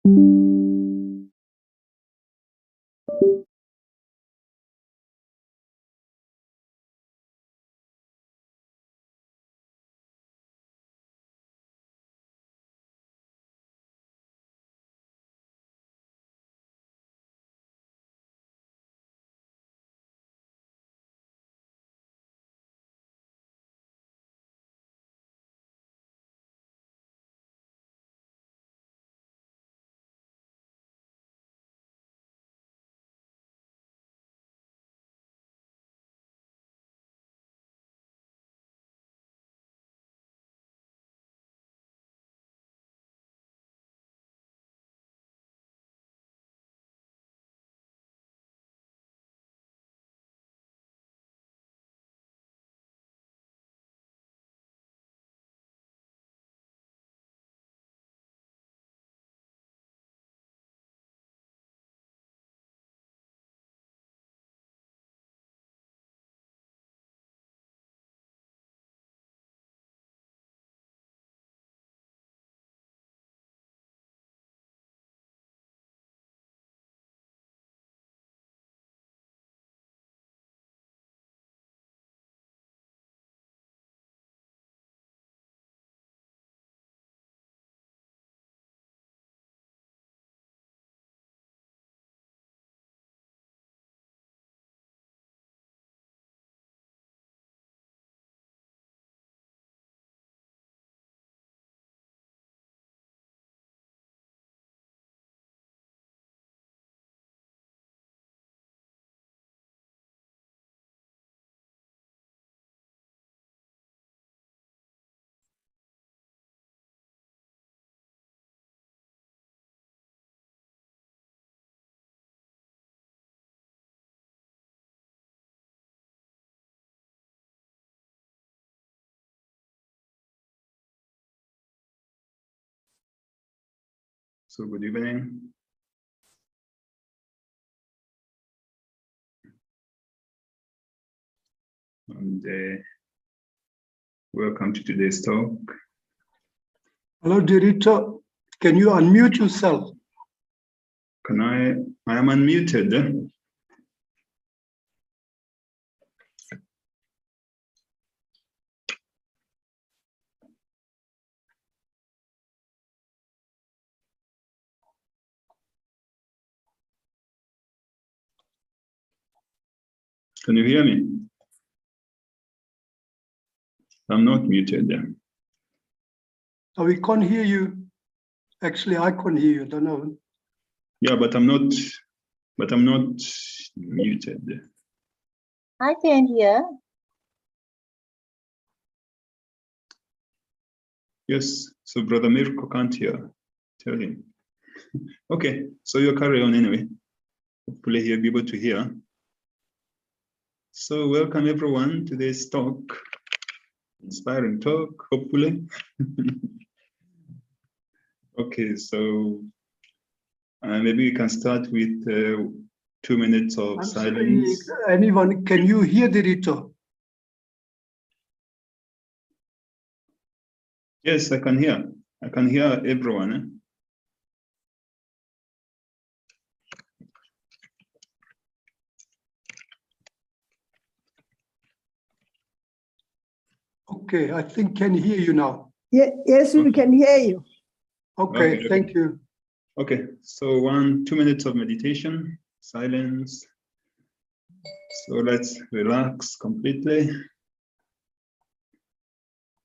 So good evening. And welcome to today's talk. Hello, director. Can you unmute yourself? Can I am unmuted. Can you hear me? I'm not muted. Oh, we can't hear you. Actually, I can't hear you. Don't know. Yeah, but I'm not muted. I can hear. Yes, so Brother Mirko can't hear. Tell him. Okay, so you carry on anyway. Hopefully he'll be able to hear. So welcome everyone to this talk. Inspiring talk, hopefully. Okay, so maybe we can start with 2 minutes of silence. Sorry, anyone, can you hear the director? Yes, I can hear. I can hear everyone. Okay, I think can hear you now. Yeah, yes, we can hear you. Okay, Okay. thank you. Okay, so 2 minutes of meditation, silence. So let's relax completely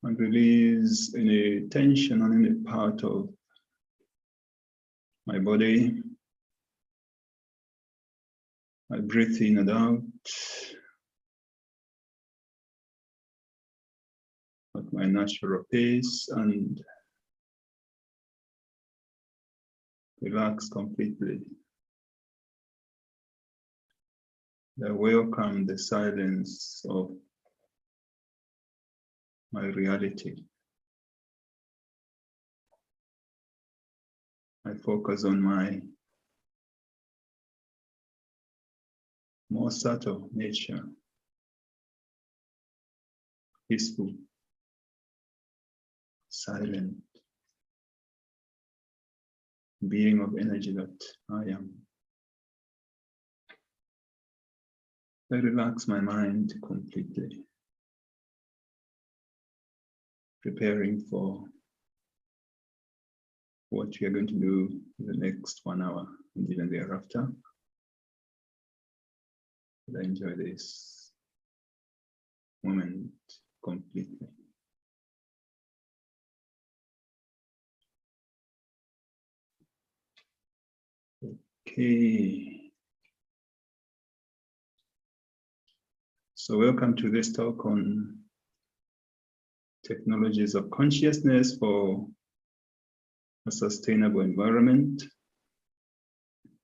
and release any tension on any part of my body. I breathe in and out at my natural pace and relax completely. I welcome the silence of my reality. I focus on my more subtle nature, peaceful, silent, being of energy that I am. I relax my mind completely, preparing for what we are going to do in the next 1 hour and even thereafter. I enjoy this moment completely. Okay. So welcome to this talk on technologies of consciousness for a sustainable environment.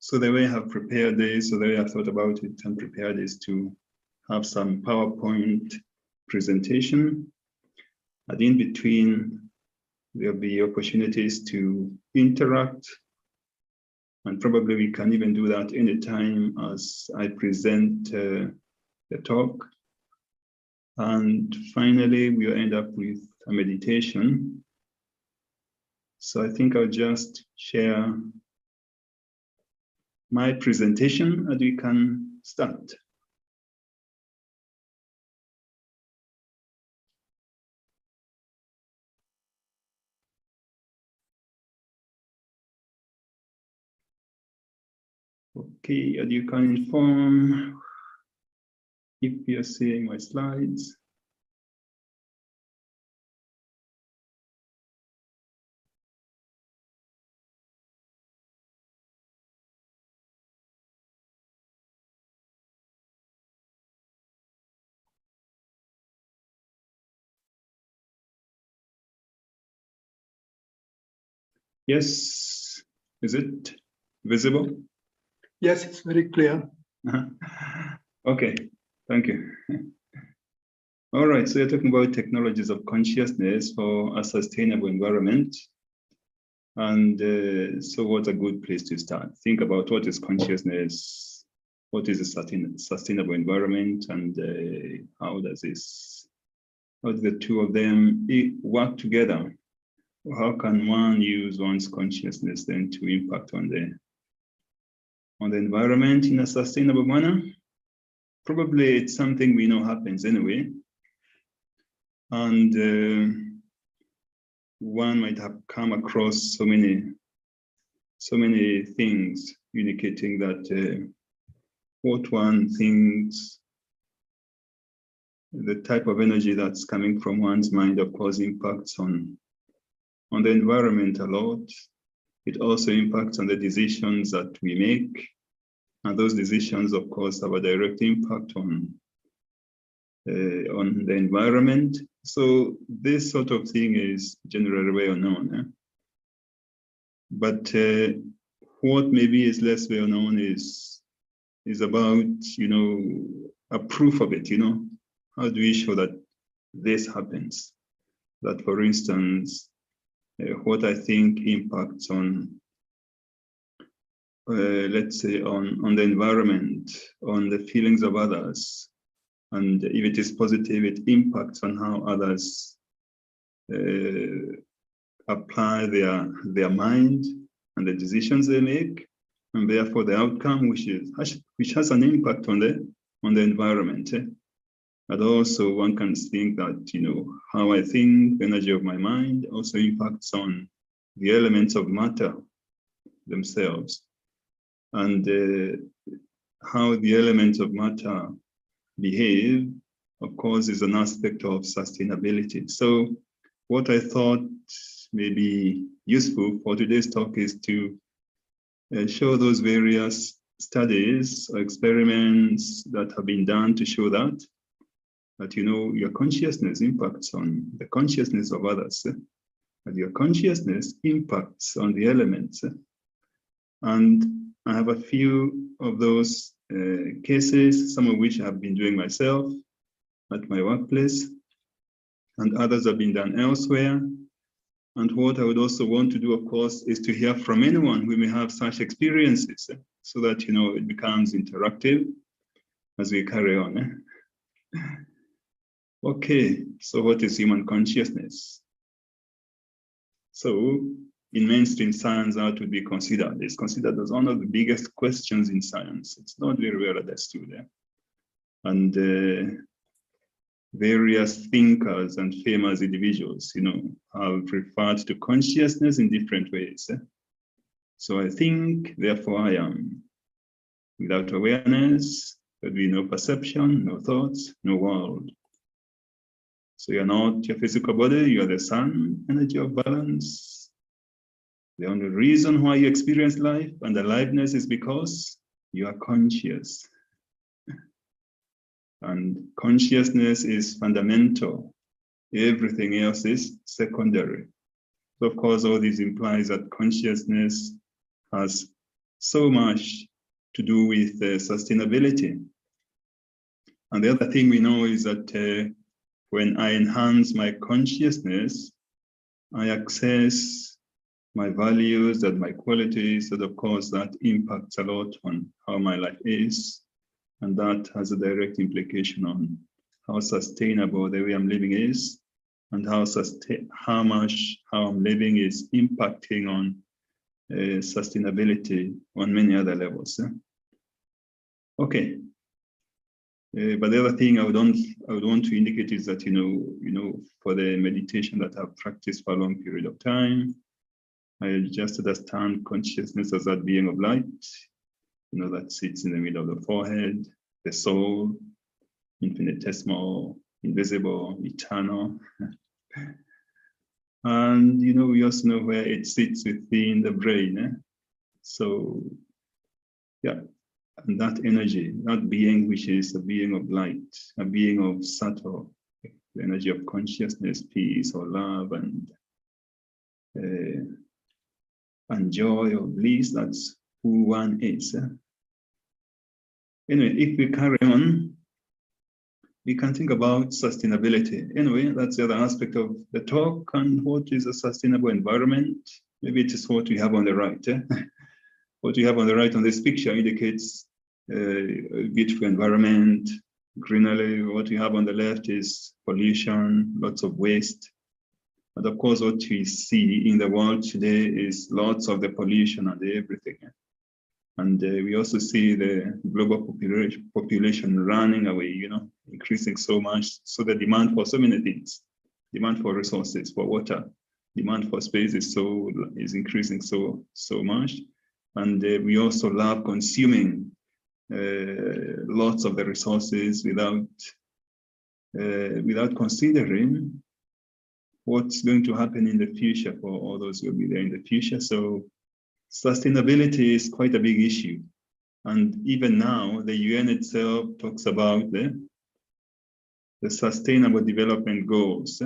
So the way I have prepared this, so the way I thought about it and prepared is to have some PowerPoint presentation. And in between, there'll be opportunities to interact. And probably we can even do that anytime as I present the talk. And finally, we'll end up with a meditation. So I think I'll just share my presentation and we can start. Okay, and you can inform if you're seeing my slides. Yes, is it visible? Yes, it's very clear. Okay, thank you. All right, so you're talking about technologies of consciousness for a sustainable environment. And so what's a good place to start? Think about what is consciousness, what is a sustainable environment, and how do the two of them work together? How can one use one's consciousness then to impact on the environment in a sustainable manner? Probably it's something we know happens anyway. And one might have come across so many things indicating that what one thinks, the type of energy that's coming from one's mind, of course, impacts on the environment a lot. It also impacts on the decisions that we make. And those decisions, of course, have a direct impact on the environment. So this sort of thing is generally well known. But what maybe is less well known is about, a proof of it, How do we show that this happens? That, for instance, what I think impacts on, let's say, on the environment, on the feelings of others, and if it is positive, it impacts on how others apply their mind and the decisions they make, and therefore the outcome, which has an impact on the environment. But also one can think that, how I think, the energy of my mind also impacts on the elements of matter themselves. And how the elements of matter behave, of course, is an aspect of sustainability. So what I thought may be useful for today's talk is to show those various studies or experiments that have been done to show that your consciousness impacts on the consciousness of others, and your consciousness impacts on the elements. And I have a few of those cases, some of which I have been doing myself at my workplace, and others have been done elsewhere. And what I would also want to do, of course, is to hear from anyone who may have such experiences, so that it becomes interactive as we carry on. Okay, so what is human consciousness? So in mainstream science how to be considered. It's considered as one of the biggest questions in science. It's not very well understood. And various thinkers and famous individuals, have referred to consciousness in different ways. So I think, therefore, I am. Without awareness, there'd be no perception, no thoughts, no world. So you're not your physical body, you are the sun, energy of balance. The only reason why you experience life and aliveness is because you are conscious. And consciousness is fundamental. Everything else is secondary. So of course, all this implies that consciousness has so much to do with sustainability. And the other thing we know is that when I enhance my consciousness, I access my values and my qualities, and of course that impacts a lot on how my life is. And that has a direct implication on how sustainable the way I'm living is, and how I'm living is impacting on sustainability on many other levels. Okay. But the other thing I would want to indicate is that for the meditation that I've practiced for a long period of time, I just understand consciousness as that being of light, that sits in the middle of the forehead, the soul, infinitesimal, invisible, eternal. And we also know where it sits within the brain. So yeah, and that energy, that being which is a being of light, a being of subtle, the energy of consciousness, peace or love and joy or bliss, that's who one is. Anyway, if we carry on, we can think about sustainability. Anyway, that's the other aspect of the talk. And what is a sustainable environment? Maybe it is what we have on the right. What we have on the right on this picture indicates a beautiful environment, greenery. What we have on the left is pollution, lots of waste. And of course, what we see in the world today is lots of the pollution and everything. And we also see the global population running away, increasing so much. So the demand for so many things, demand for resources, for water, demand for space is increasing so much. And we also love consuming lots of the resources without considering what's going to happen in the future for all those who will be there in the future. So sustainability is quite a big issue. And even now, the UN itself talks about the Sustainable Development Goals.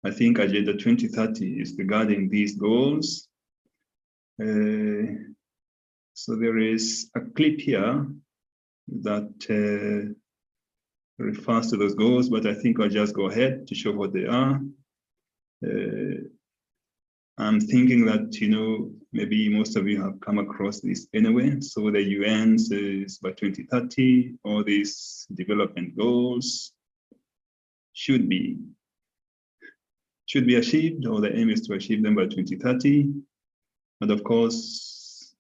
I think Agenda 2030 is regarding these goals. So there is a clip here that refers to those goals, but I think I'll just go ahead to show what they are. I'm thinking that, maybe most of you have come across this anyway. So the UN says by 2030, all these development goals should be achieved, or the aim is to achieve them by 2030. And of course,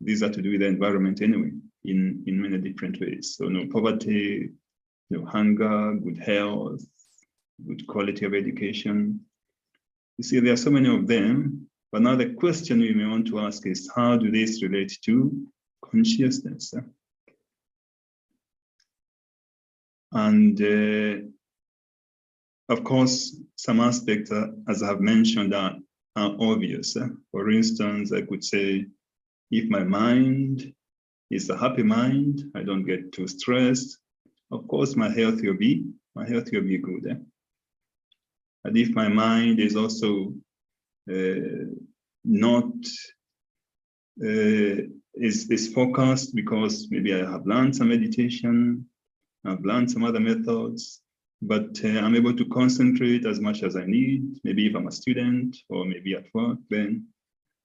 these are to do with the environment anyway, in many different ways. So no poverty, no hunger, good health, good quality of education. You see, there are so many of them, but now the question we may want to ask is, how do these relate to consciousness? And of course, some aspects, as I have mentioned, are obvious. For instance, I could say, if my mind is a happy mind, I don't get too stressed, of course, my health will be good. And if my mind is also not is focused, because maybe I have learned some meditation, I've learned some other methods, but I'm able to concentrate as much as I need. Maybe if I'm a student, or maybe at work, then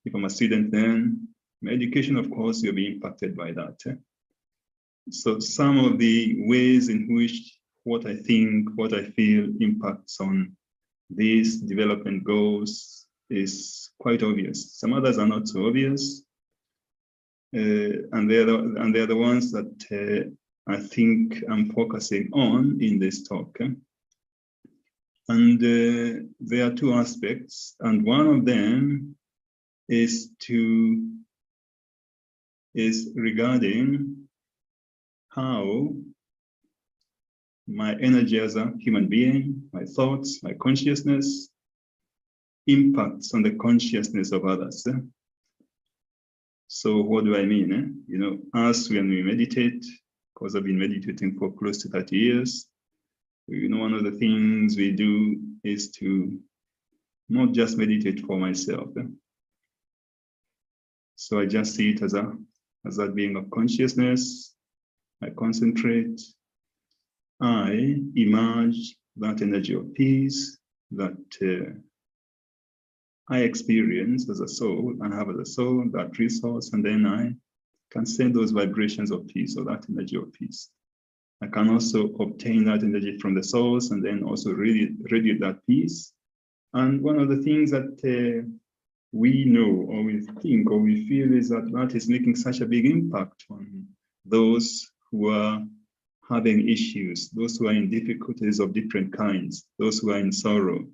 if I'm a student, then my education, of course, will be impacted by that. So some of the ways in which what I think, what I feel impacts on these development goals is quite obvious. Some others are not so obvious. And they're the ones that I think I'm focusing on in this talk. And there are two aspects, and one of them is regarding how my energy as a human being, my thoughts, my consciousness impacts on the consciousness of others. So what do I mean? You know, us when we meditate, because I've been meditating for close to 30 years, you know, one of the things we do is to not just meditate for myself. So I just see it as that being of consciousness. I concentrate. I emerge that energy of peace that I experience as a soul and have as a soul, that resource, and then I can send those vibrations of peace or that energy of peace. I can also obtain that energy from the source and then also radiate that peace. And one of the things that we know or we think or we feel is that is making such a big impact on those who are having issues, those who are in difficulties of different kinds, those who are in sorrow,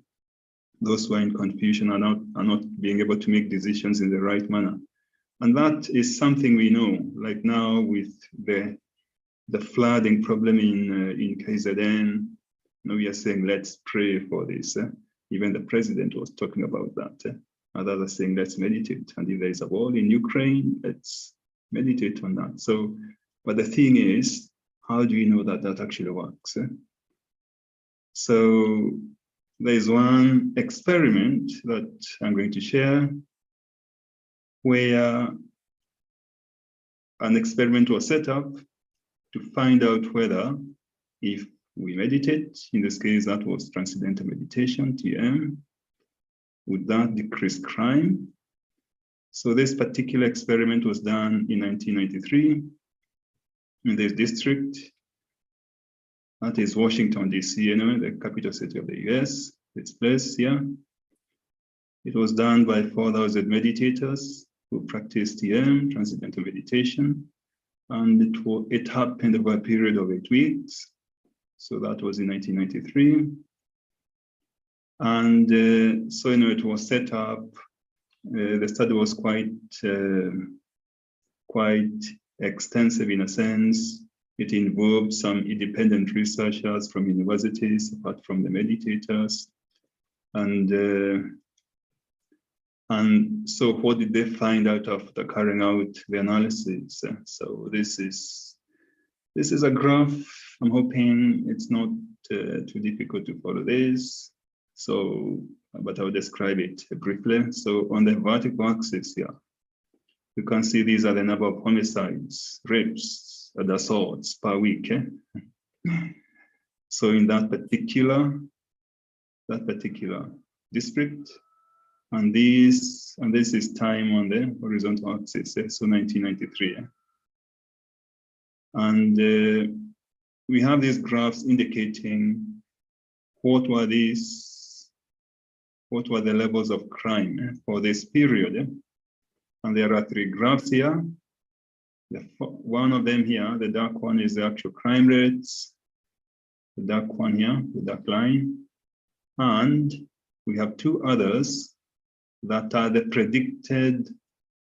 those who are in confusion, are not being able to make decisions in the right manner. And that is something we know, like now with the flooding problem in KZN. Now we are saying, let's pray for this. Even the president was talking about that. Others are saying, let's meditate. And if there is a war in Ukraine, let's meditate on that. So, but the thing is, how do you know that actually works? So there is one experiment that I'm going to share where an experiment was set up to find out whether if we meditate, in this case that was transcendental meditation, TM, would that decrease crime? So this particular experiment was done in 1993 in this district. That is Washington, D.C., anyway, the capital city of the US, this place here. It was done by 4,000 meditators who practiced TM, transcendental meditation. And it happened over a period of 8 weeks. So that was in 1993. And so, you know, it was set up. The study was quite extensive in a sense. It involved some independent researchers from universities, apart from the meditators. And so what did they find out after carrying out the analysis? So this is a graph. I'm hoping it's not too difficult to follow this. So, but I'll describe it briefly. So on the vertical axis here, you can see these are the number of homicides, rapes, and assaults per week. So in that particular district, and this is time on the horizontal axis, so 1993. And we have these graphs indicating what were the levels of crime for this period. And there are 3 graphs here. One of them here, the dark one, is the actual crime rates. The dark one here, the dark line. And we have 2 others that are the predicted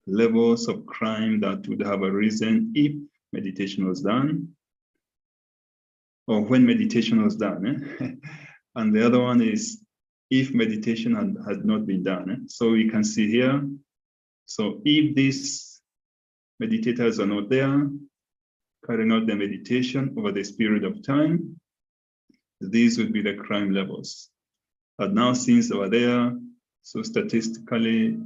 levels of crime that would have arisen if meditation was done, or when meditation was done. And the other one is if meditation had not been done. So you can see here, so if these meditators are not there, carrying out the meditation over this period of time, these would be the crime levels. But now since they were there, so statistically,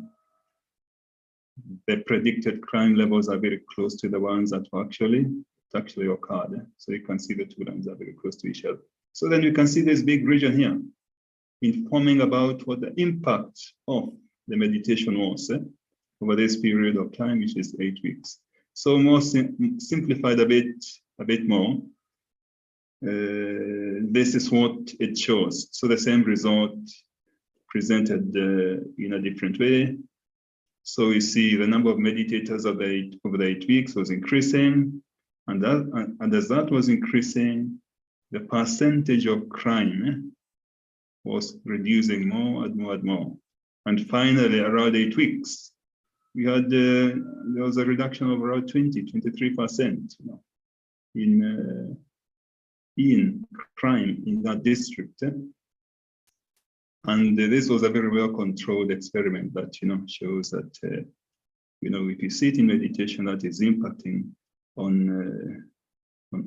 the predicted crime levels are very close to the ones that actually occurred. So you can see the 2 lines are very close to each other. So then you can see this big region here, informing about what the impact of the meditation was over this period of time, which is 8 weeks. So more simplified a bit more, this is what it shows. So the same result presented in a different way. So you see the number of meditators over the 8 weeks was increasing, and as that was increasing, the percentage of crime was reducing more and more and more. And finally, around 8 weeks, we had there was a reduction of around 23% in crime in that district. And this was a very well-controlled experiment that shows that if you sit in meditation, that is impacting on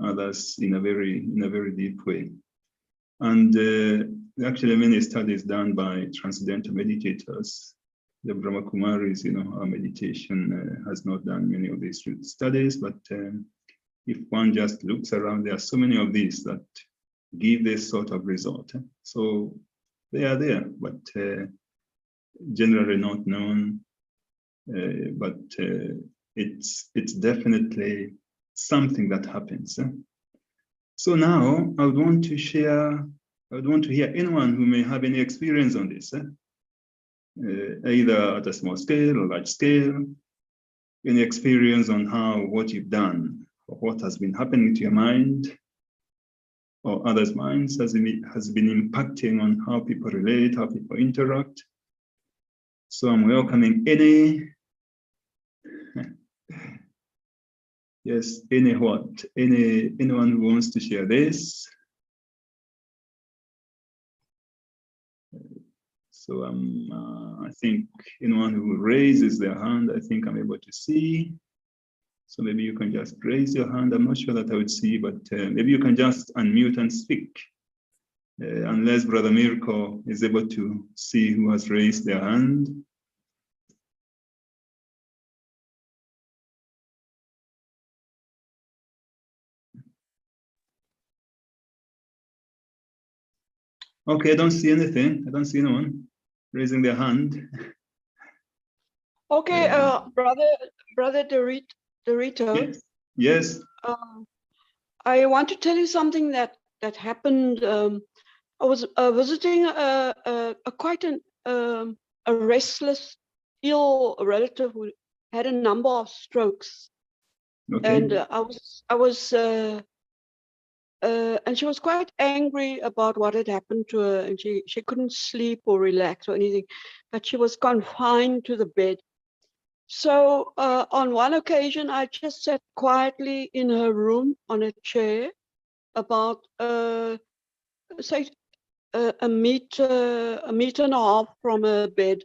others in a very deep way. And actually, many studies done by transcendental meditators. The Brahma Kumaris, our meditation has not done many of these studies, but if one just looks around, there are so many of these that give this sort of result. So they are there, but generally not known. But it's definitely something that happens. So now I would want to hear anyone who may have any experience on this, either at a small scale or large scale, any experience on what you've done, or what has been happening to your mind or others' minds has been impacting on how people relate, how people interact. So I'm welcoming anyone who wants to share this. So I think anyone who raises their hand, I think I'm able to see. So maybe you can just raise your hand. I'm not sure that I would see, but maybe you can just unmute and speak. Unless Brother Mirko is able to see who has raised their hand. Okay, I don't see anything. I don't see anyone raising their hand. Okay, brother Dorito. Yes. I want to tell you something that happened. I was visiting quite a restless, ill relative who had a number of strokes, Okay. and I was and she was quite angry about what had happened to her, and she couldn't sleep or relax or anything, but she was confined to the bed. So on one occasion, I just sat quietly in her room on a chair, about say a meter and a half from her bed,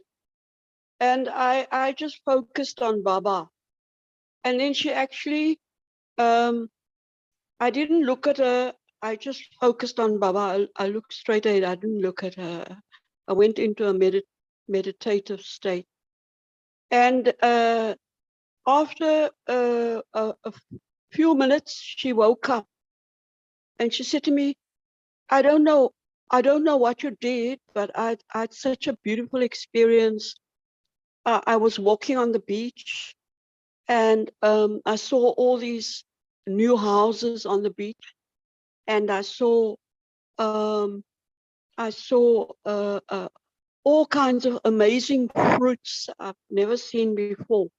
and I just focused on Baba. And then she actually, I didn't look at her. I just focused on Baba. I looked straight ahead. I didn't look at her. I went into a meditative state. And after a few minutes, she woke up and she said to me, I don't know what you did, but I had such a beautiful experience. I was walking on the beach, and I saw all these new houses on the beach, and I saw all kinds of amazing fruits I've never seen before.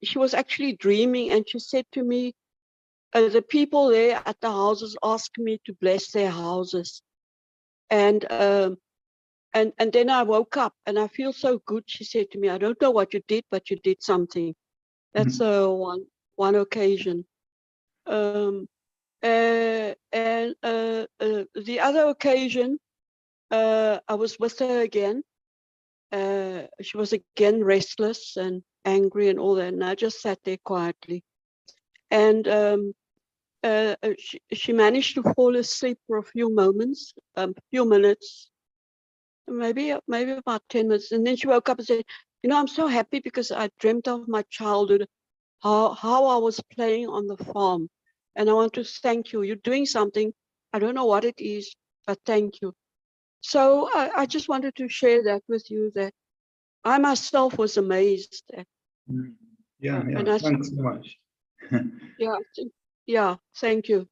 She was actually dreaming, and she said to me, the people there at the houses asked me to bless their houses. And then I woke up and I feel so good. She said to me, I don't know what you did, but you did something. That's one occasion. And the other occasion, I was with her again. She was again restless and angry and all that, and I just sat there quietly. And she managed to fall asleep for a few minutes, maybe about 10 minutes. And then she woke up and said, I'm so happy because I dreamt of my childhood, how I was playing on the farm. And I want to thank you. You're doing something. I don't know what it is, but thank you. So I just wanted to share that with you, that I myself was amazed. Yeah. Thanks so much. Yeah, thank you.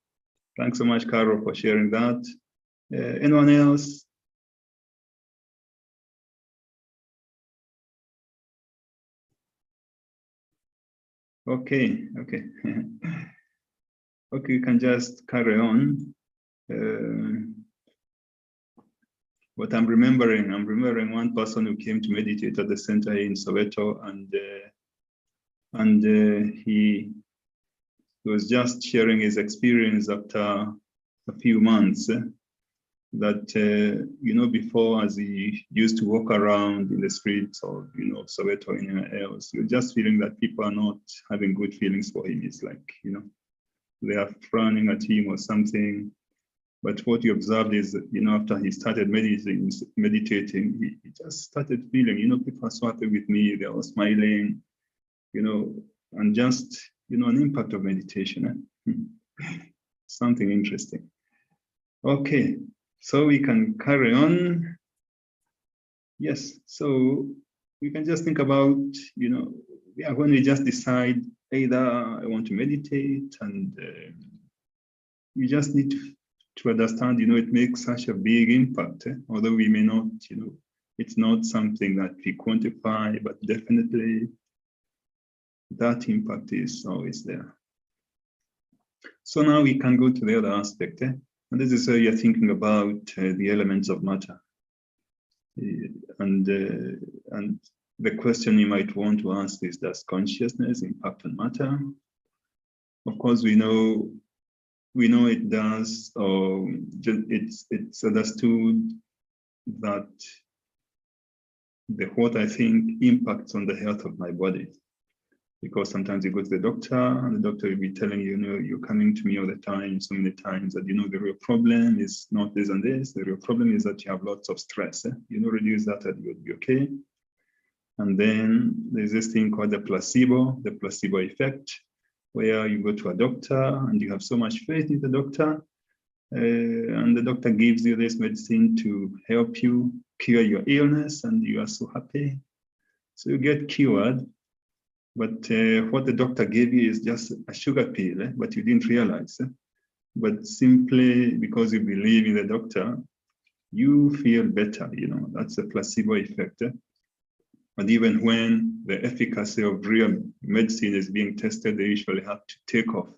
Thanks so much, Carol, for sharing that. Anyone else? Okay. Okay, we can just carry on. What I'm remembering one person who came to meditate at the center in Soweto, and he was just sharing his experience after a few months. That before, as he used to walk around in the streets of Soweto or anywhere else, you're just feeling that people are not having good feelings for him. It's like they are frowning at him or something. But what you observed is after he started meditating, he just started feeling people are so happy with me, they're all smiling, and just an impact of meditation. Something interesting. Okay. So we can carry on. Yes, so we can just think about, when we just decide either I want to meditate, and we just need to understand, it makes such a big impact, although we may not, it's not something that we quantify, but definitely that impact is always there. So now we can go to the other aspect, and this is where you're thinking about the elements of matter. And the question you might want to ask is, does consciousness impact on matter? Of course, we know it does, or it's understood that what I think impacts on the health of my body. Because sometimes you go to the doctor, and the doctor will be telling you, you're coming to me all the time, so many times, that the real problem is not this and this. The real problem is that you have lots of stress. Reduce that and you'll be okay. And then there's this thing called the placebo effect, where you go to a doctor and you have so much faith in the doctor, and the doctor gives you this medicine to help you cure your illness, and you are so happy. So you get cured. But what the doctor gave you is just a sugar pill, but you didn't realize. But simply because you believe in the doctor, you feel better, that's a placebo effect. And even when the efficacy of real medicine is being tested, they usually have to take off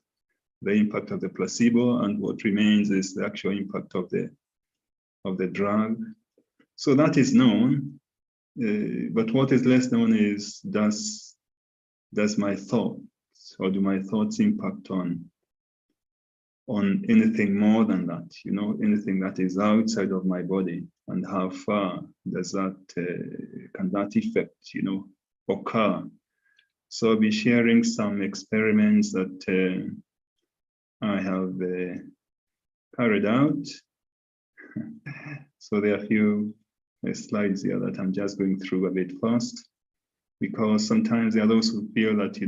the impact of the placebo, and what remains is the actual impact of the drug. So that is known, but what is less known is, does my thoughts, or do my thoughts impact on anything more than that, anything that is outside of my body, and how far does that, can that effect, occur? So I'll be sharing some experiments that I have carried out. So there are a few slides here that I'm just going through a bit fast, because sometimes there are those who feel that,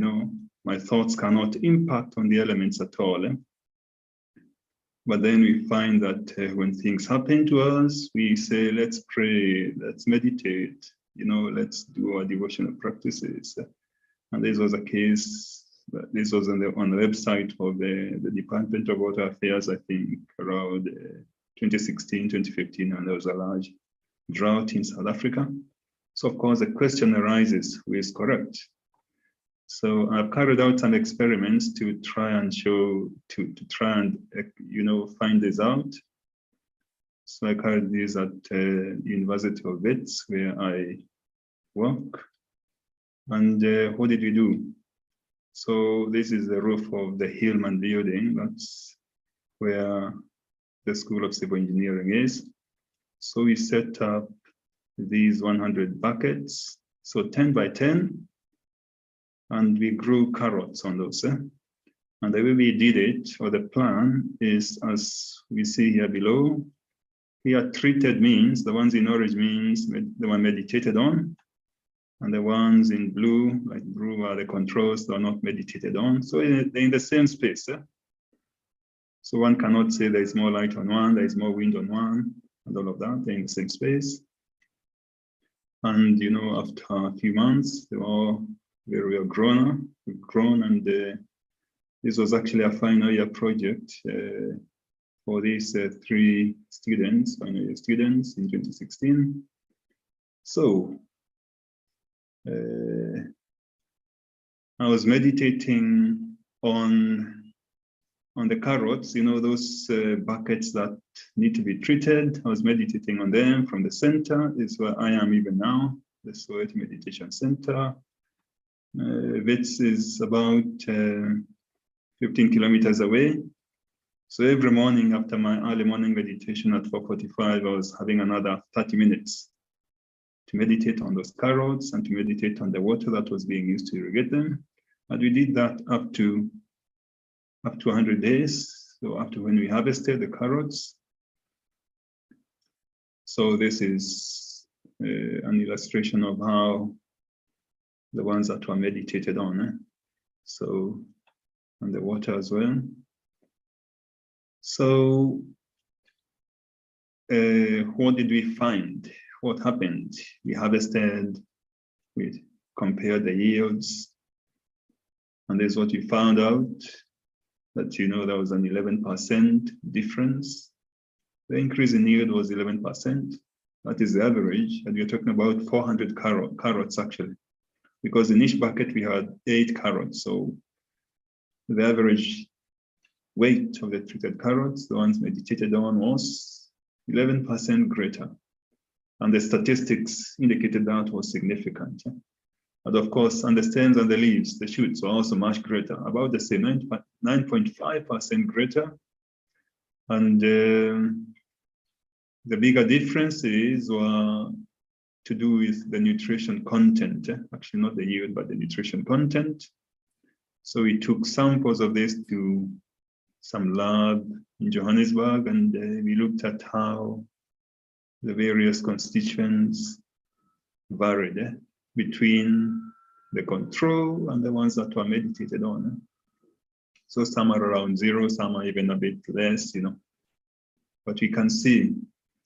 my thoughts cannot impact on the elements at all. But then we find that when things happen to us, we say, let's pray, let's meditate, let's do our devotional practices. And this was a case, this was on the website of the Department of Water Affairs, I think, around 2016, 2015, and there was a large drought in South Africa. So of course the question arises, who is correct? So I've carried out some experiments to try and show, to try and find this out. So I carried this at University of Wits, where I work. And what did we do? So this is the roof of the Hillman building. That's where the School of Civil Engineering is. So we set up these 100 buckets, so 10 by 10, and we grew carrots on those. And the way we did it, or the plan, is as we see here below. Here treated means, the ones in orange means they were meditated on, and the ones in blue, like blue, are the controls that are not meditated on. So they're in the same space. So one cannot say there is more light on one, there is more wind on one, and all of that. They're in the same space. And after a few months, they were very grown, and this was actually a final year project for these 3 students, final year students, in 2016. So, I was meditating on the carrots, you know, those buckets that need to be treated. I was meditating on them from the center. Is where I am even now, the Soweto Meditation Center. This is about 15 kilometers away. So every morning after my early morning meditation at 4:45, I was having another 30 minutes to meditate on those carrots and to meditate on the water that was being used to irrigate them. And we did that up to 100 days. So after when we harvested the carrots. So this is an illustration of how the ones that were meditated on. So, and the water as well. So what did we find? What happened? We harvested, we compared the yields, and this is what we found out, that, you know, there was an 11% difference. The increase in yield was 11%. That is the average, and we're talking about 400 carrots actually, because in each bucket we had 8 carrots. So the average weight of the treated carrots, the ones meditated on, was 11% greater. And the statistics indicated that was significant. And of course, and the stems and the leaves, the shoots were also much greater, about the same, 9.5% greater. And the bigger differences were to do with the nutrition content, actually not the yield, but the nutrition content. So we took samples of this to some lab in Johannesburg, and we looked at how the various constituents varied between the control and the ones that were meditated on. So some are around 0, some are even a bit less, you know. But we can see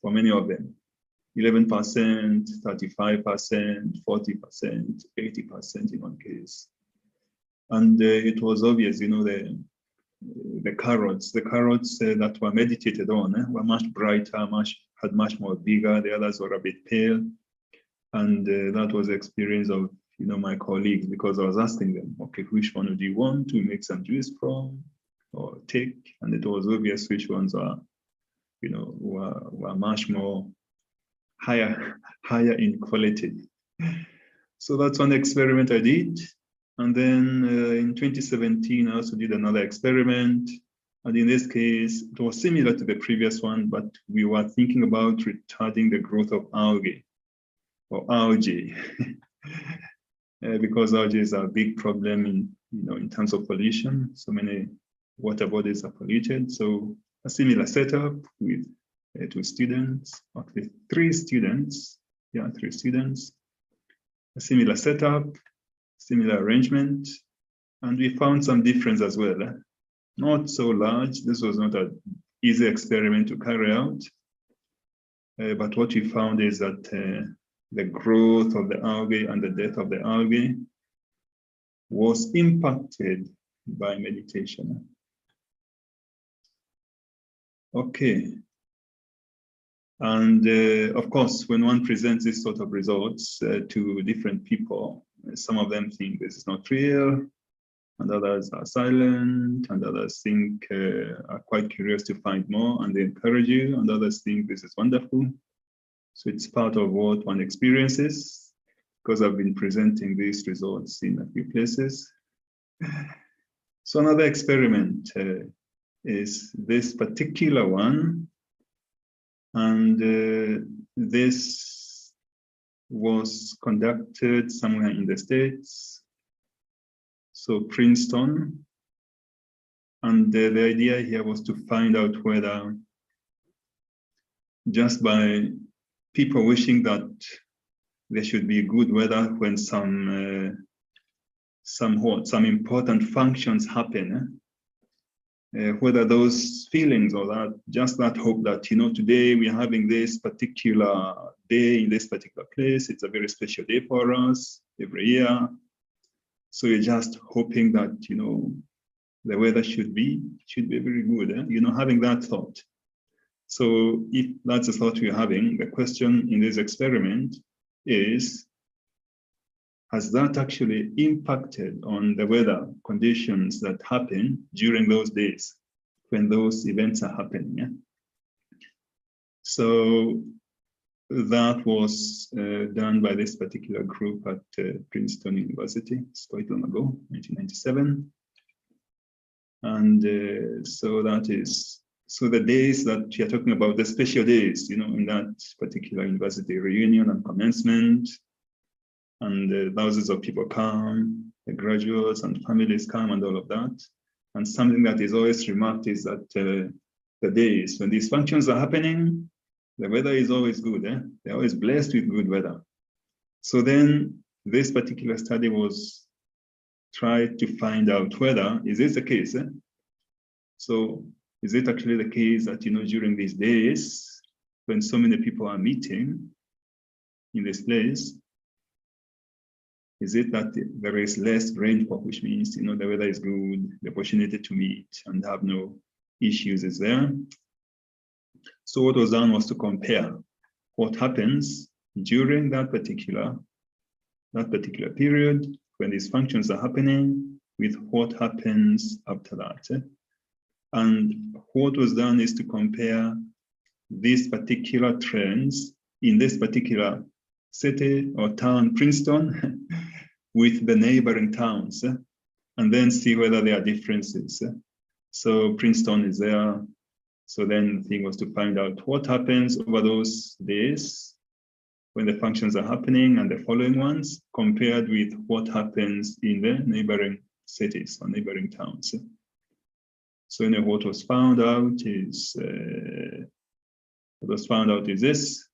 for many of them, 11%, 35%, 40%, 80% in one case. And it was obvious, you know, the carrots that were meditated on were much brighter, had much more bigger. The others were a bit pale. And that was the experience of, you know, my colleagues, because I was asking them, okay, which one do you want to make some juice from or take? And it was obvious which ones are, you know, were much more higher in quality. So that's one experiment I did. And then in 2017, I also did another experiment. And in this case, it was similar to the previous one, but we were thinking about retarding the growth of algae, or algae, because algae is a big problem in terms of pollution. So many water bodies are polluted. So a similar setup with 2 students, actually 3 students, 3 students, a similar setup, similar arrangement, and we found some difference as well. Not so large. This was not an easy experiment to carry out, but what we found is that the growth of the algae and the death of the algae was impacted by meditation. Okay. And of course, when one presents this sort of results to different people, some of them think this is not real, and others are silent, and others think are quite curious to find more, and they encourage you, and others think this is wonderful. So it's part of what one experiences, because I've been presenting these results in a few places. So another experiment is this particular one. And this was conducted somewhere in the States, so Princeton. And the idea here was to find out whether, just by people wishing that there should be good weather when some important functions happen, whether those feelings or that hope that, you know, today we're having this particular day in this particular place, it's a very special day for us every year. So you're just hoping that, you know, the weather should be very good, you know, having that thought. So if that's the thought we're having, the question in this experiment is, has that actually impacted on the weather conditions that happen during those days when those events are happening? Yeah? So that was done by this particular group at Princeton University. It's quite long ago, 1997. And so that is, so the days that we are talking about, the special days, in that particular university, reunion and commencement, and thousands of people come, the graduates and families come and all of that. And something that is always remarked is that the days when these functions are happening, the weather is always good. They're always blessed with good weather. So then this particular study was tried to find out whether, is this the case? So is it actually the case that, during these days, when so many people are meeting in this place, is it that there is less rainfall, which means, the weather is good, the opportunity to meet and have no issues is there? So what was done was to compare what happens during that particular period when these functions are happening with what happens after that. And what was done is to compare these particular trends in this particular city or town, Princeton, with the neighboring towns, and then see whether there are differences. So Princeton is there. So then the thing was to find out what happens over those days when the functions are happening and the following ones compared with what happens in the neighboring cities or neighboring towns. So what was found out is this.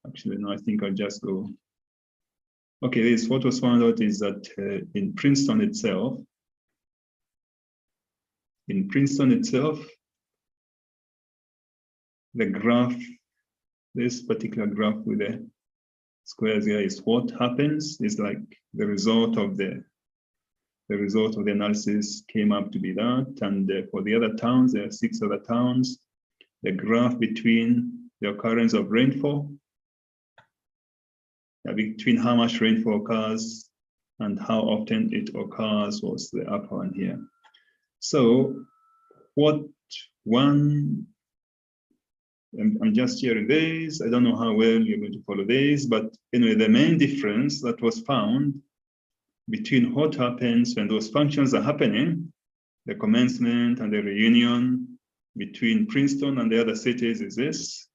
Actually, no, I think I'll just go. Okay, this what was found out is that in Princeton itself, the graph, this particular graph with the squares here is what happens, is like the result of the analysis came up to be that. And for the other towns, there are 6 other towns, the graph between the occurrence of rainfall, between how much rainfall occurs and how often it occurs was the upper one here. So what one, I'm just sharing this. I don't know how well you're going to follow this, but anyway, the main difference that was found between what happens when those functions are happening, the commencement and the reunion between Princeton and the other cities is this,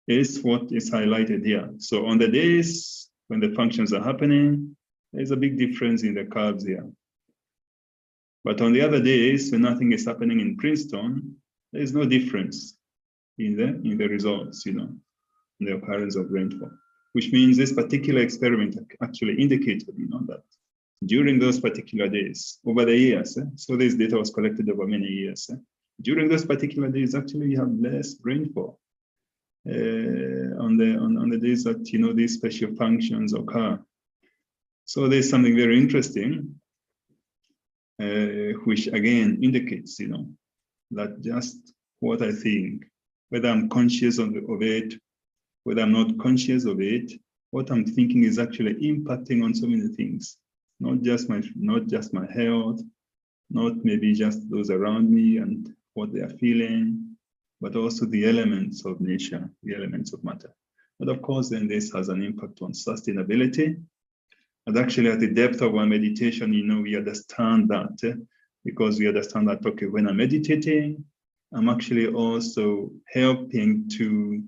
is what is highlighted here. So on the days when the functions are happening, there's a big difference in the curves here. But on the other days, when nothing is happening in Princeton, there is no difference in the results, in the occurrence of rainfall, which means this particular experiment actually indicated, that during those particular days, over the years, so this data was collected over many years, during those particular days, actually you have less rainfall on the days that, these special functions occur. So there's something very interesting, which again indicates, that just what I think, whether I'm conscious of it, whether I'm not conscious of it, what I'm thinking is actually impacting on so many things, not just my health, not maybe just those around me and what they are feeling, but also the elements of nature, the elements of matter. But of course, then this has an impact on sustainability. And actually at the depth of our meditation, we understand that, because we understand that, okay, when I'm meditating, I'm actually also helping to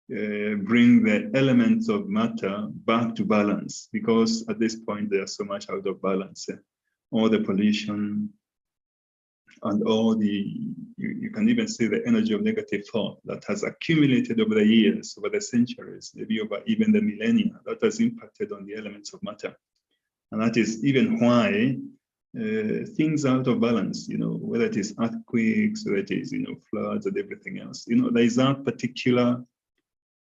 bring the elements of matter back to balance, because at this point, they are so much out of balance. All the pollution and all you can even see the energy of negative thought that has accumulated over the years, over the centuries, maybe over even the millennia, that has impacted on the elements of matter. And that is even why things are out of balance, whether it is earthquakes, whether it is, floods and everything else. There is that particular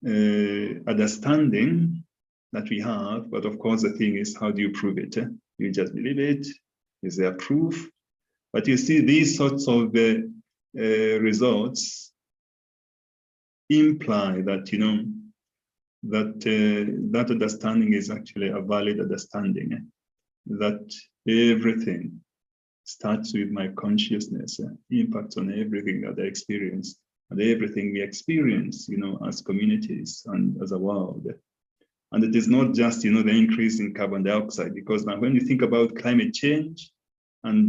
understanding that we have, but of course the thing is, how do you prove it? You just believe it? Is there proof? But you see, these sorts of results imply that, that understanding is actually a valid understanding, that everything starts with my consciousness, impacts on everything that I experience, and everything we experience, as communities and as a world. And it is not just, the increase in carbon dioxide, because now when you think about climate change and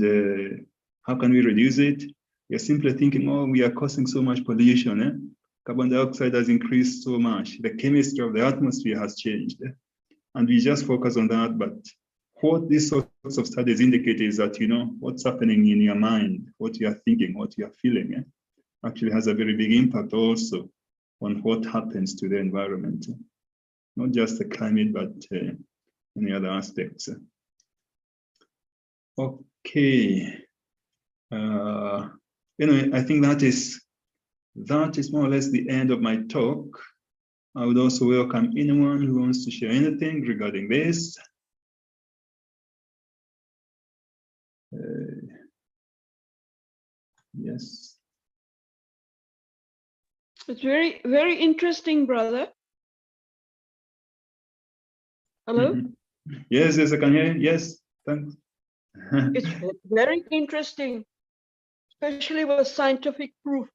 how can we reduce it, you're simply thinking, oh, we are causing so much pollution. Carbon dioxide has increased so much. The chemistry of the atmosphere has changed. And we just focus on that. But what these sorts of studies indicate is that, what's happening in your mind, what you are thinking, what you are feeling, actually has a very big impact also on what happens to the environment. Not just the climate, but many other aspects. Okay. Anyway, I think that is more or less the end of my talk. I would also welcome anyone who wants to share anything regarding this. Yes. It's very, very interesting, brother. Hello? Mm-hmm. Yes, I can hear you. Yes, thanks. It's very interesting, especially with scientific proof.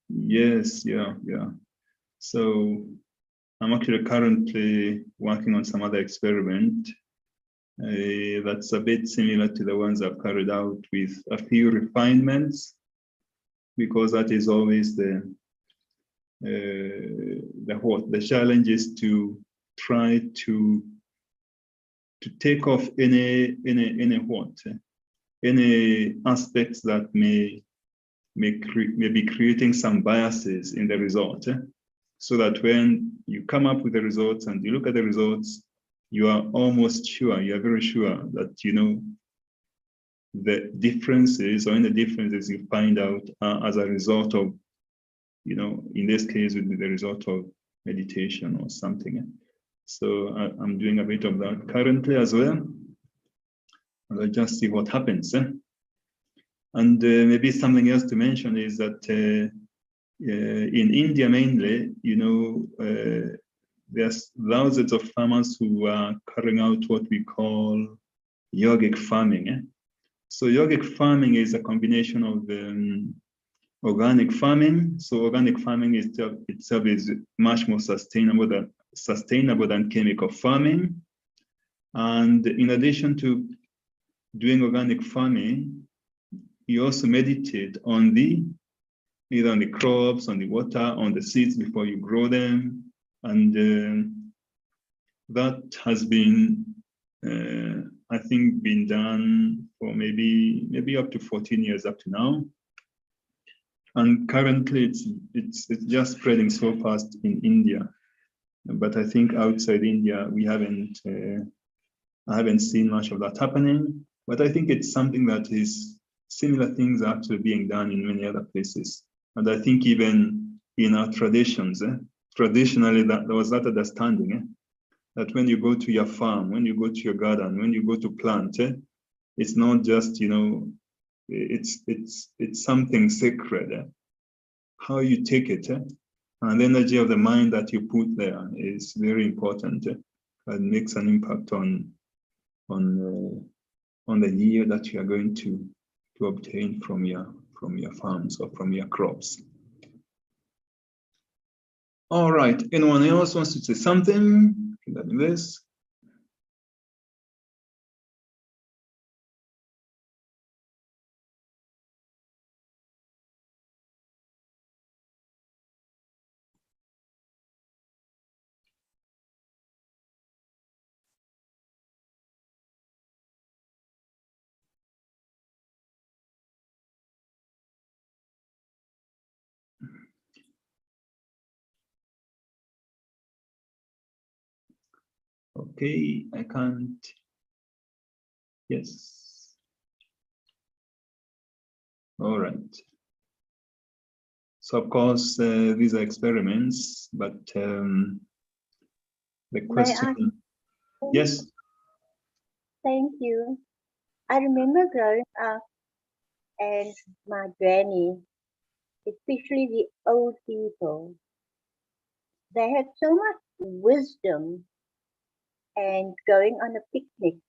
Yes, yeah. So I'm actually currently working on some other experiment that's a bit similar to the ones I've carried out with a few refinements, because that is always the challenge is to try to take off any aspects that may be creating some biases in the result, so that when you come up with the results and you look at the results, you are almost sure, you are very sure that the differences, or any differences you find out are as a result of, in this case would be the result of meditation or something. So I'm doing a bit of that currently as well, and I'll just see what happens. And maybe something else to mention is that in India mainly, there's thousands of farmers who are carrying out what we call yogic farming. So yogic farming is a combination of organic farming. So organic farming itself is much more sustainable than chemical farming. And in addition to doing organic farming, you also meditate on either on the crops, on the water, on the seeds before you grow them. And that has been, I think, been done for maybe up to 14 years up to now. And currently it's just spreading so fast in India. But I think outside India, I haven't seen much of that happening. But I think it's something that is similar things are actually being done in many other places. And I think even in our traditions, traditionally there was that understanding that when you go to your farm, when you go to your garden, when you go to plant, it's not just, it's something sacred. How you take it, and the energy of the mind that you put there is very important. And makes an impact on the yield that you are going to obtain from your farms or from your crops. All right, anyone else wants to say something regarding this? Okay, I can't. Yes. All right. So of course, these are experiments, but the question. Yes. Thank you. I remember growing up and my granny especially the old people. They had so much wisdom, and going on a picnic,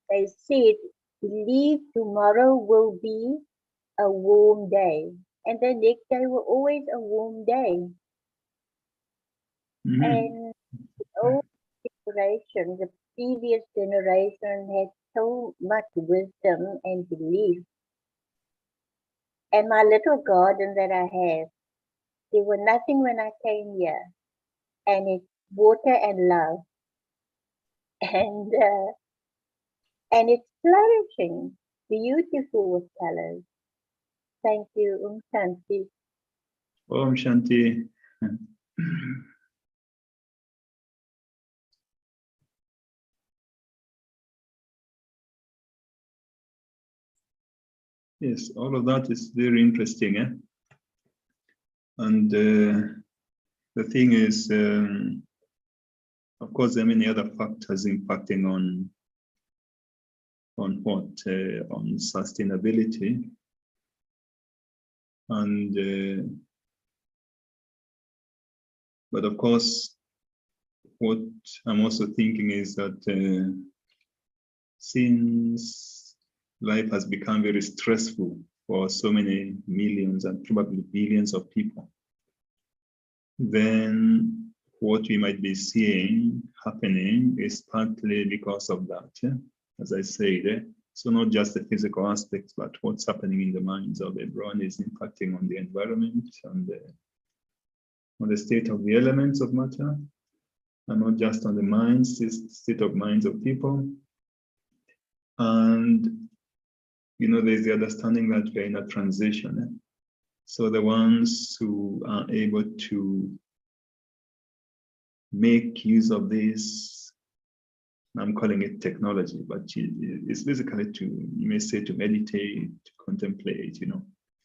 they said, believe tomorrow will be a warm day. And the next day will always a warm day. Mhm. And the old generation, the previous generation had so much wisdom and belief. And my little garden that I have, there was nothing when I came here. And it's water and love. And it's flourishing, beautiful with colors. Thank you, Shanti. Om Shanti. Yes, all of that is very interesting. And the thing is, of course, there are many other factors impacting on what? On sustainability. And but of course, what I'm also thinking is that since life has become very stressful for so many millions and probably billions of people, then what we might be seeing happening is partly because of that, as I said. So not just the physical aspects, but what's happening in the minds of everyone is impacting on the environment and on the state of the elements of matter, and not just on the minds, state of minds of people. And there's the understanding that we're in a transition. So the ones who are able to make use of this, I'm calling it technology, but it's basically you may say, to meditate, to contemplate,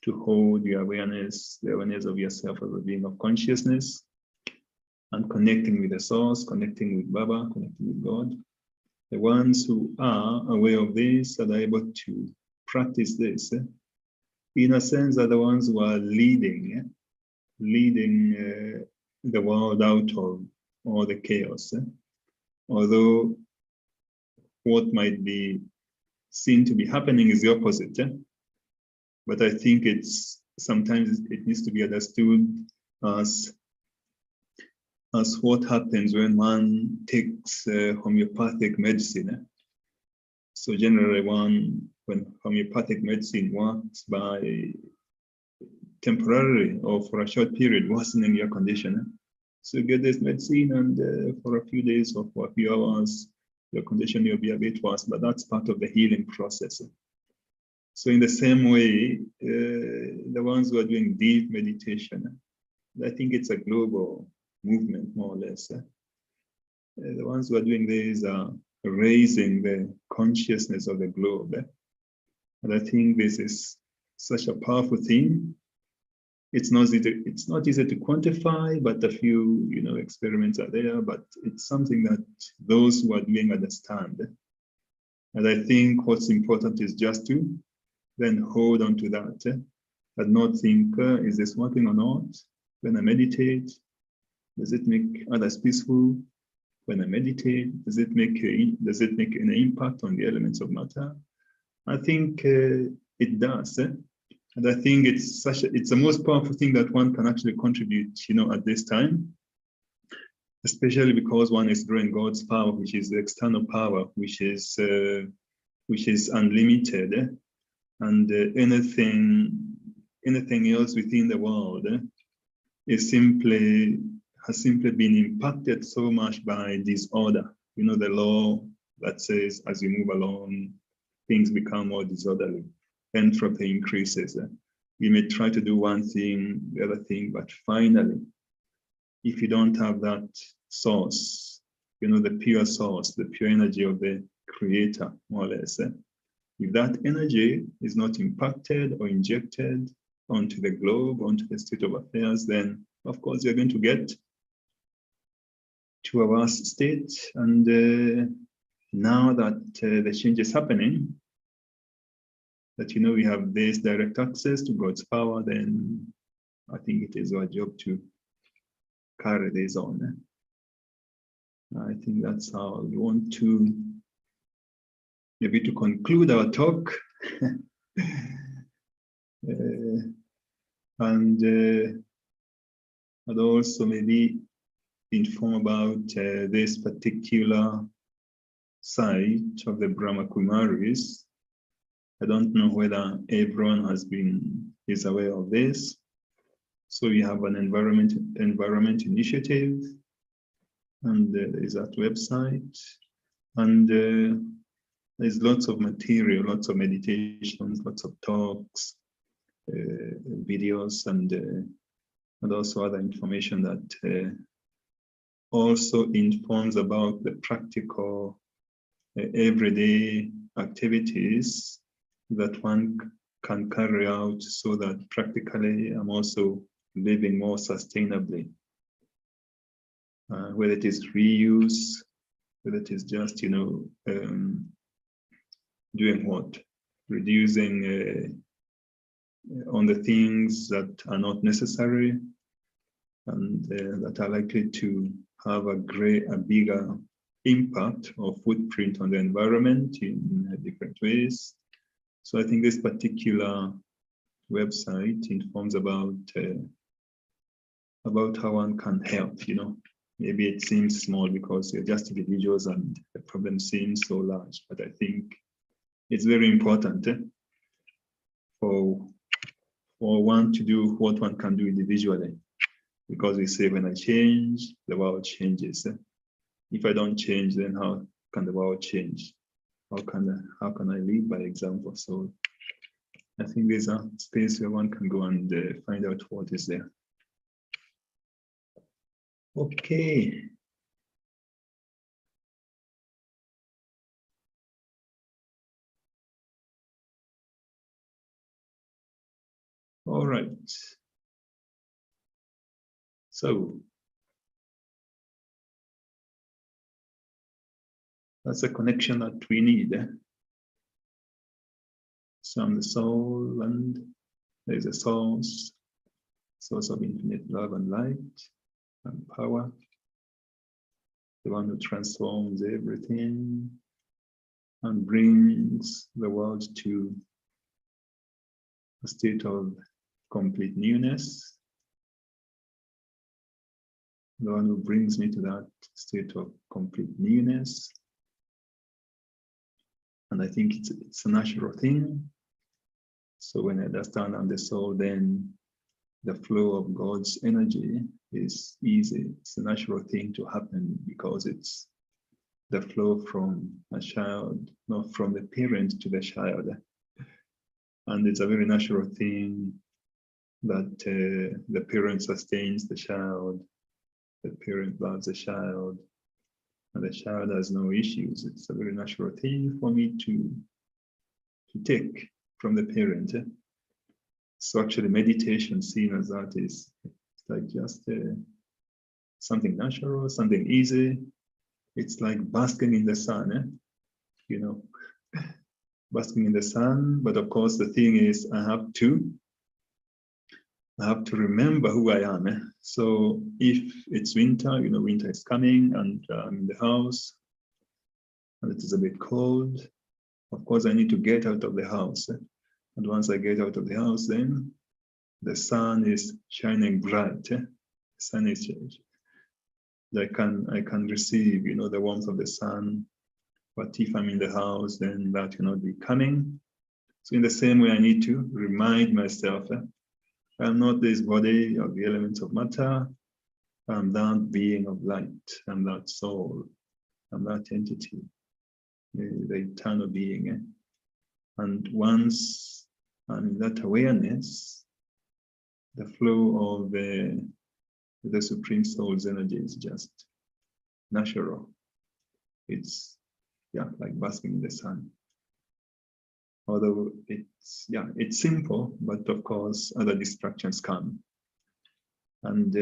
to hold your awareness, the awareness of yourself as a being of consciousness, and connecting with the source, connecting with Baba, connecting with God. The ones who are aware of this and are able to practice this, in a sense, are the ones who are leading the world out of all the chaos. Although what might be seen to be happening is the opposite. But I think sometimes it needs to be understood as what happens when one takes homeopathic medicine. So generally when homeopathic medicine works by temporarily or for a short period worsening your condition. So you get this medicine and for a few days or for a few hours, your condition will be a bit worse, but that's part of the healing process. So in the same way, the ones who are doing deep meditation, I think it's a global movement, more or less. The ones who are doing this are raising the consciousness of the globe. And I think this is such a powerful thing. It's not easy to quantify, but a few experiments are there, but it's something that those who are doing understand. And I think what's important is just to then hold on to that, and not think, is this working or not? When I meditate, does it make others peaceful? When I meditate, does it make an impact on the elements of matter? I think it does. And I think it's the most powerful thing that one can actually contribute, at this time, especially because one is drawing God's power, which is the external power, which is unlimited, and anything else within the world has simply been impacted so much by disorder. The law that says as you move along, things become more disorderly. Entropy increases. We may try to do one thing, the other thing, but finally, if you don't have that source, the pure source, the pure energy of the creator, more or less, if that energy is not impacted or injected onto the globe, onto the state of affairs, then of course you're going to get to a worse state. And now that the change is happening, that we have this direct access to God's power, then I think it is our job to carry this on. I think that's how we want to maybe to conclude our talk. And also maybe inform about this particular site of the Brahma Kumaris. I don't know whether everyone is aware of this. So we have an environment initiative, and there is that website, and there's lots of material, lots of meditations, lots of talks, videos, and also other information that also informs about the practical everyday activities that one can carry out, so that practically I'm also living more sustainably. Whether it is reuse, whether it is just, doing what? Reducing on the things that are not necessary and that are likely to have a bigger impact or footprint on the environment in different ways. So I think this particular website informs about how one can help. Maybe it seems small because you're just individuals and the problem seems so large, but I think it's very important for one to do what one can do individually, because we say when I change, the world changes. If I don't change, then how can the world change? How can I lead by example? So I think there's a space where one can go and find out what is there. Okay. All right. So that's a connection that we need. So I'm the soul, and there's a source of infinite love and light and power, the one who transforms everything and brings the world to a state of complete newness, the one who brings me to that state of complete newness. And I think it's a natural thing. So when I understand I'm the soul, then the flow of God's energy is easy. It's a natural thing to happen because it's the flow from a child, not from the parent to the child. And it's a very natural thing that the parent sustains the child, the parent loves the child, and the child has no issues. It's a very natural thing for me to take from the parent. So actually meditation, seen as that, is like just something natural, something easy. It's like basking in the sun, basking in the sun. But of course, the thing is, I have to remember who I am. So if it's winter, winter is coming, and I'm in the house, and it is a bit cold. Of course, I need to get out of the house. And once I get out of the house, then the sun is shining bright. The sun is shining. I can receive, the warmth of the sun. But if I'm in the house, then that cannot be coming. So in the same way, I need to remind myself, I'm not this body of the elements of matter. I'm that being of light. I'm that soul. I'm that entity, the eternal being. And once I'm in that awareness, the flow of the Supreme Soul's energy is just natural. It's like basking in the sun. Although it's simple, but of course other distractions come, and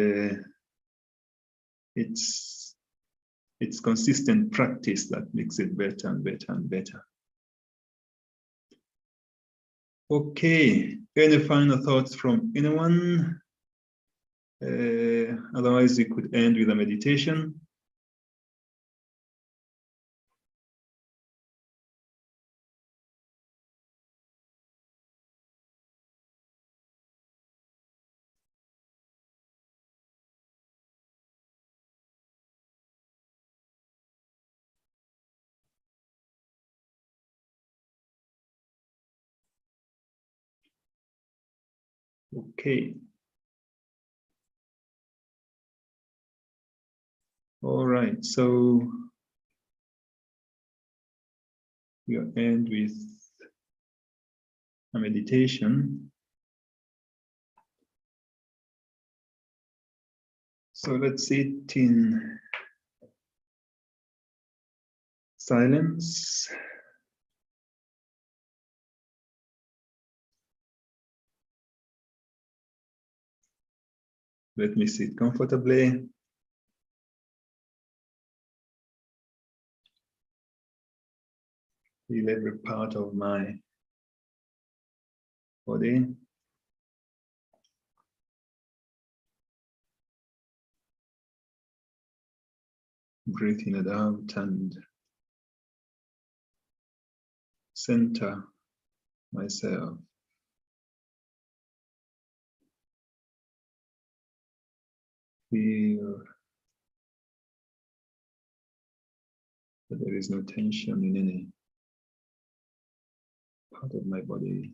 it's consistent practice that makes it better and better and better. Okay, any final thoughts from anyone? Otherwise, we could end with a meditation. Okay. All right, so we'll end with a meditation. So let's sit in silence. Let me sit comfortably. Feel every part of my body. Breathe in and out and center myself. Feel that there is no tension in any part of my body.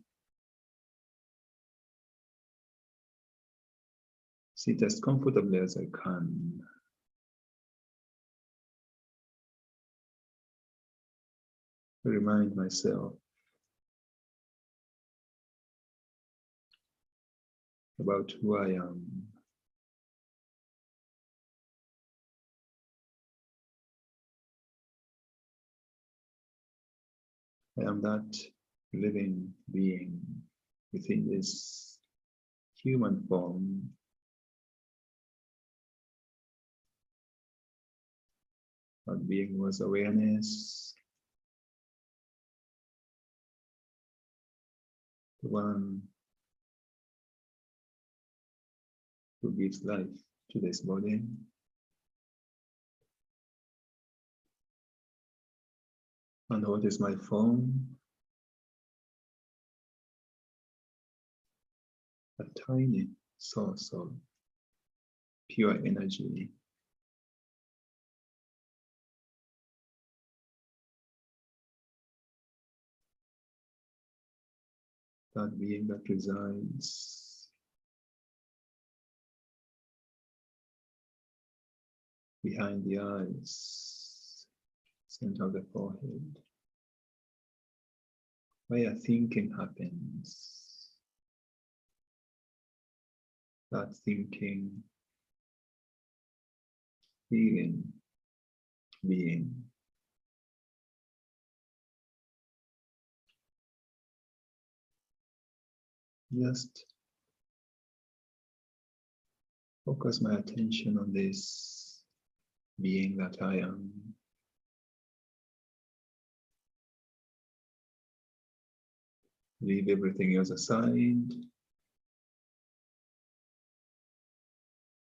Sit as comfortably as I can. Remind myself about who I am. I am that living being within this human form. That being was awareness, the one who gives life to this body. And what is my form? A tiny source of pure energy. That being that resides behind the eyes, center of the forehead, where thinking happens. That thinking, feeling, being. Just focus my attention on this being that I am. Leave everything else aside.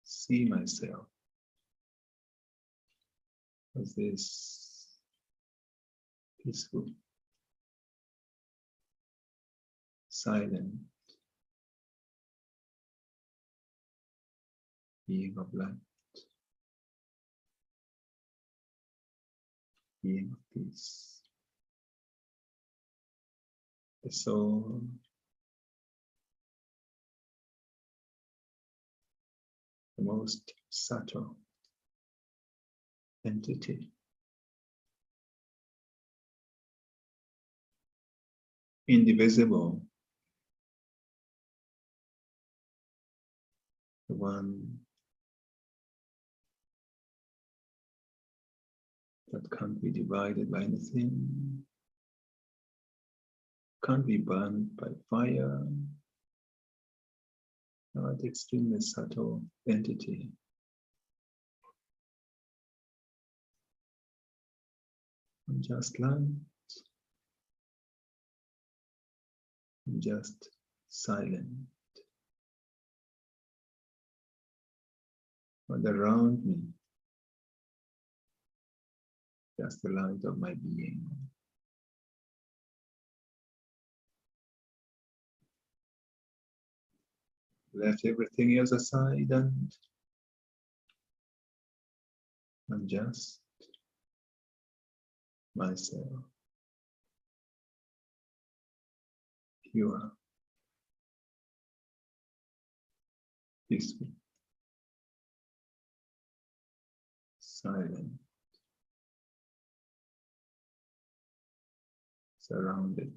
See myself as this peaceful, silent being of light, being of peace. The soul, the most subtle entity, indivisible, the one that can't be divided by anything, can't be burned by fire, not extremely subtle entity. I'm just light, I'm just silent. but around me, just the light of my being. Left everything else aside and I'm just myself, pure, peaceful, silent, surrounded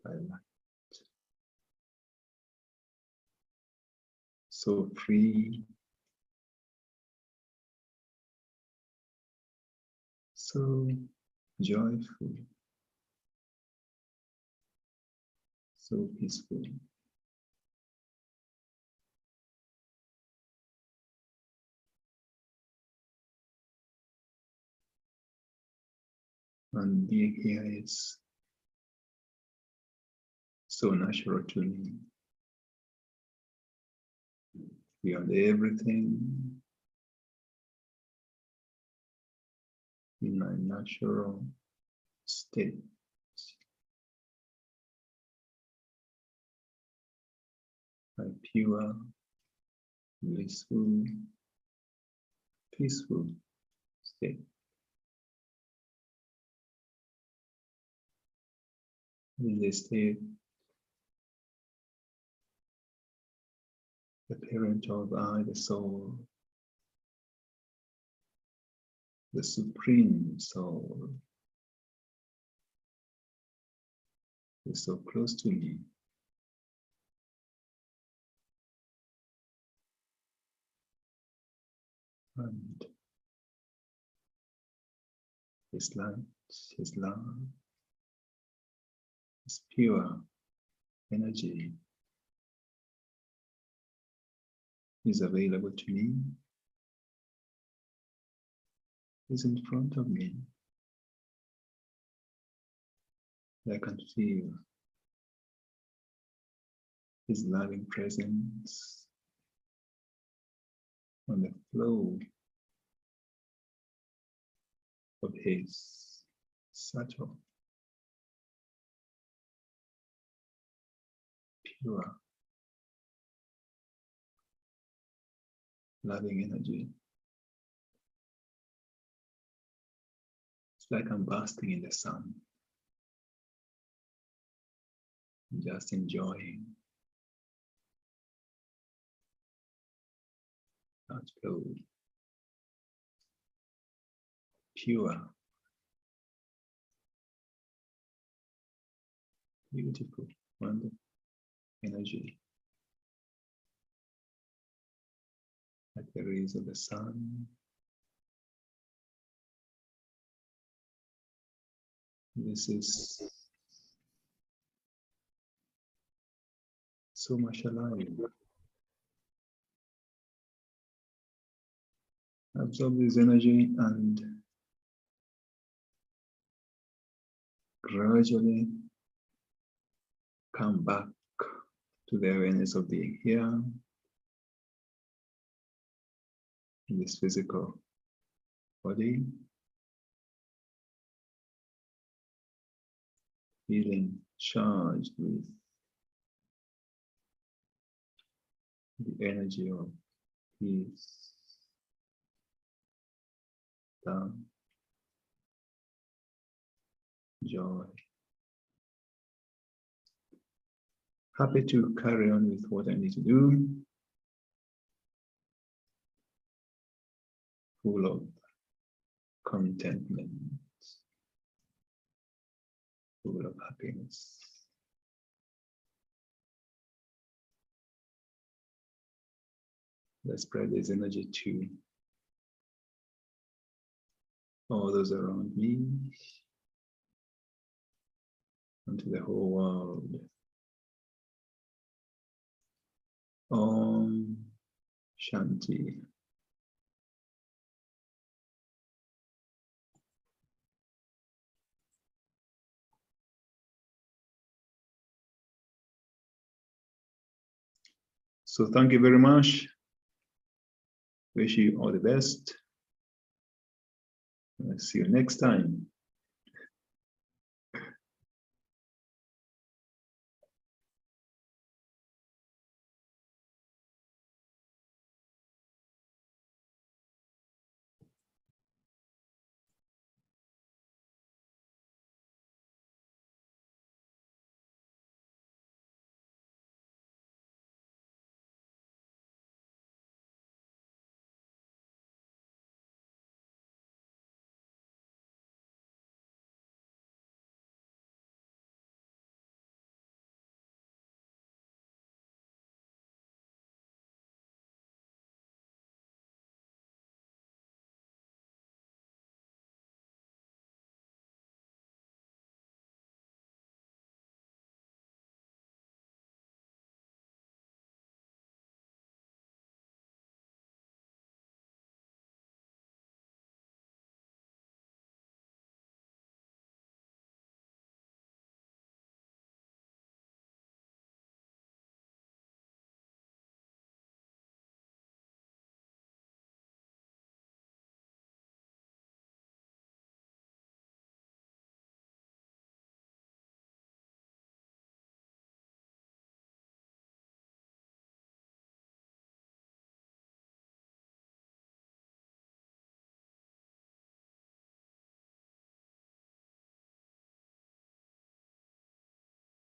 by light. So free, so joyful, so peaceful. And being here is so natural to me. Beyond everything, in my natural state. My pure, blissful, peaceful state. In this state, the parent of I, the soul, the supreme soul, is so close to me. And His light, His love, His pure energy is available to me, is in front of me. I can feel His loving presence on the flow of His subtle, pure, loving energy. It's like I'm basking in the sun, just enjoying that flow. Pure, beautiful, wonderful energy, like the rays of the sun. This is so much alive. Absorb this energy and gradually come back to the awareness of being here in this physical body, feeling charged with the energy of peace, love, joy. Happy to carry on with what I need to do, full of contentment, full of happiness. Let's spread this energy to all those around me and to the whole world. Om Shanti. So thank you very much. Wish you all the best. See you next time.